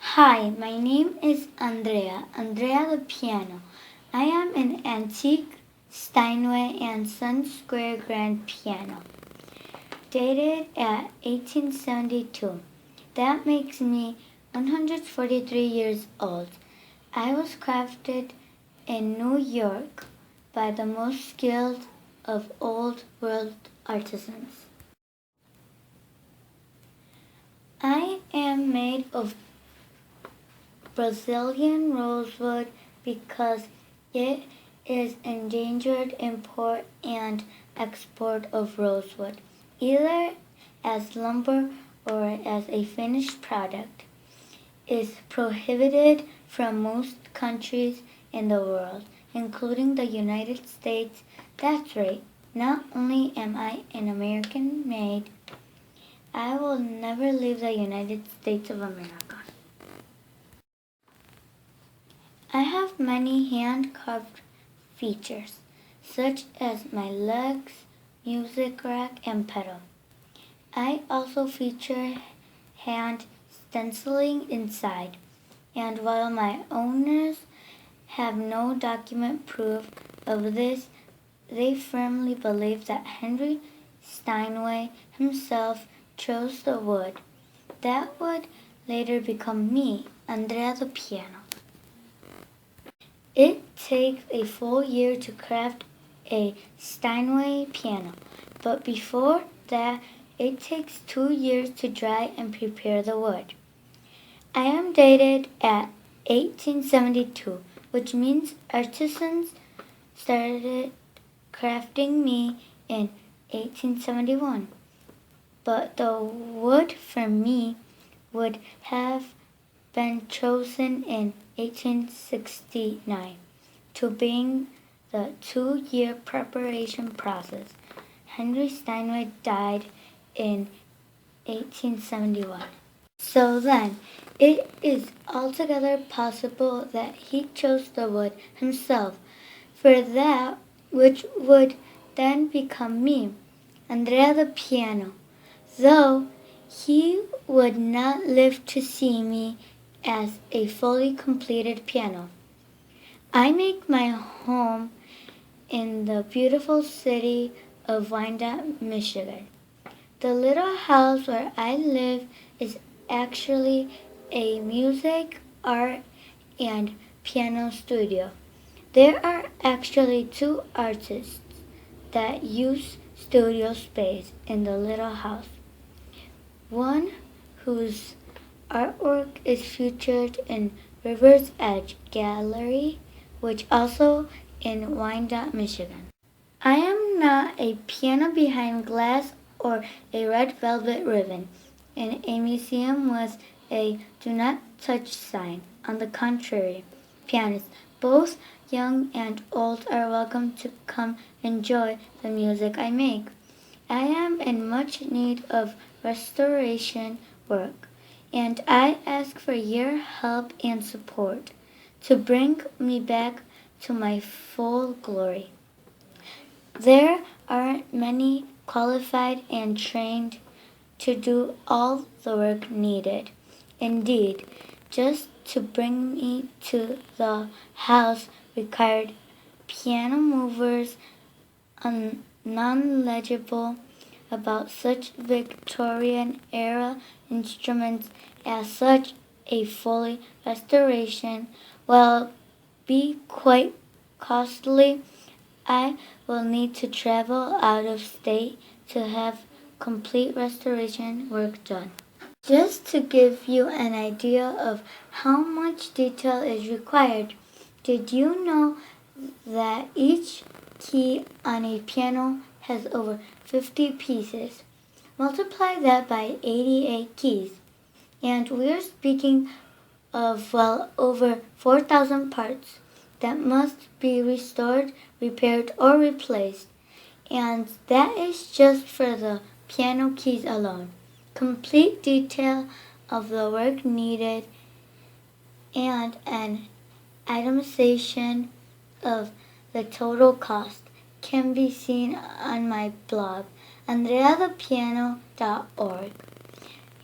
Hi, my name is Andrea The Piano. I am an antique Steinway and Sons square grand piano, dated at 1872. That makes me 143 years old. I was crafted in New York by the most skilled of old world artisans. I am made of Brazilian rosewood because it is endangered import and export of rosewood, either as lumber or as a finished product, is prohibited from most countries in the world, including the United States. That's right, not only am I an American made, I will never leave the United States of America. I have many hand-carved features, such as my legs, music rack, and pedal. I also feature hand stenciling inside, and while my owners have no document proof of this, they firmly believe that Henry Steinway himself chose the wood. That would later become me, Andrea the Piano. It takes a full year to craft a Steinway piano, but before that, it takes 2 years to dry and prepare the wood. I am dated at 1872, which means artisans started crafting me in 1871. But the wood for me would have been chosen in 1869 to begin the 2-year preparation process. Henry Steinway died in 1871. So then, it is altogether possible that he chose the wood himself for that which would then become me, Andrea the Piano, though he would not live to see me as a fully completed piano. I make my home in the beautiful city of Wyandotte, Michigan. The little house where I live is actually a music, art, and piano studio. There are actually 2 artists that use studio space in the little house. One whose artwork is featured in River's Edge Gallery, which also in Wyandotte, Michigan. I am not a piano behind glass or a red velvet ribbon in a museum with a do not touch sign. On the contrary, pianists, both young and old, are welcome to come enjoy the music I make. I am in much need of restoration work, and I ask for your help and support to bring me back to my full glory. There aren't many qualified and trained to do all the work needed. Indeed, just to bring me to the house required piano movers non-legible about such Victorian era instruments as such a fully restoration will be quite costly. I will need to travel out of state to have complete restoration work done. Just to give you an idea of how much detail is required, did you know that each key on a piano has over 50 pieces? Multiply that by 88 keys, and we're speaking of well over 4,000 parts that must be restored, repaired, or replaced. And that is just for the piano keys alone. Complete detail of the work needed and an itemization of the total cost can be seen on my blog, andreathepiano.org.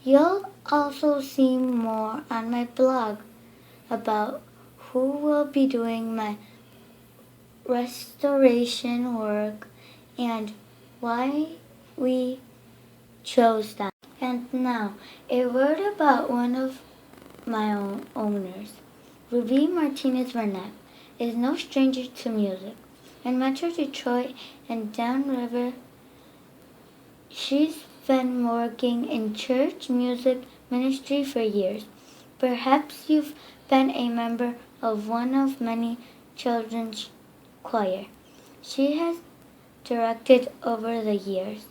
You'll also see more on my blog about who will be doing my restoration work and why we chose that. And now, a word about one of my owners. Ruby Martinez Burnett is no stranger to music. In Metro Detroit and downriver, she's been working in church music ministry for years. Perhaps you've been a member of one of many children's choir she has directed over the years.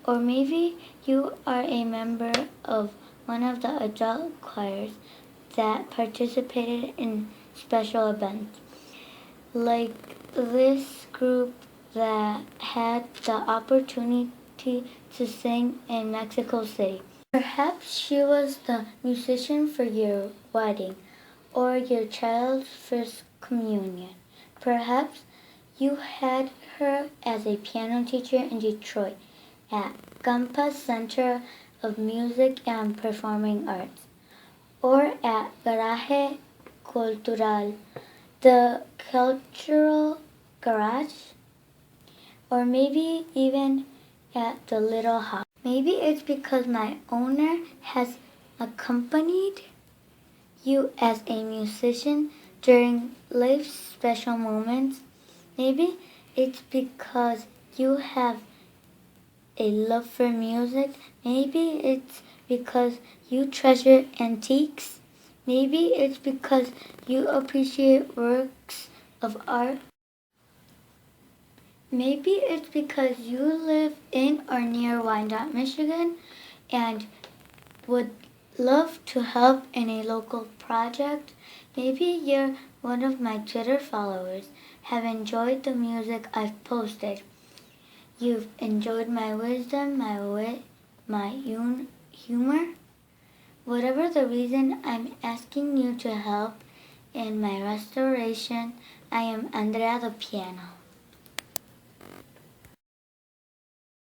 Or maybe you are a member of one of the adult choirs that participated in special events, like this group that had the opportunity to sing in Mexico City. Perhaps she was the musician for your wedding or your child's first communion. Perhaps you had her as a piano teacher in Detroit at Campus Center of Music and Performing Arts, or at Garaje Cultural, the cultural garage, or maybe even at the Little House. Maybe it's because my owner has accompanied you as a musician during life's special moments. Maybe it's because you have a love for music. Maybe it's because you treasure antiques. Maybe it's because you appreciate works of art. Maybe it's because you live in or near Wyandotte, Michigan, and would love to help in a local project. Maybe you're one of my Twitter followers, have enjoyed the music I've posted. You've enjoyed my wisdom, my wit, my humor. Whatever the reason, I'm asking you to help in my restoration. I am Andrea the Piano.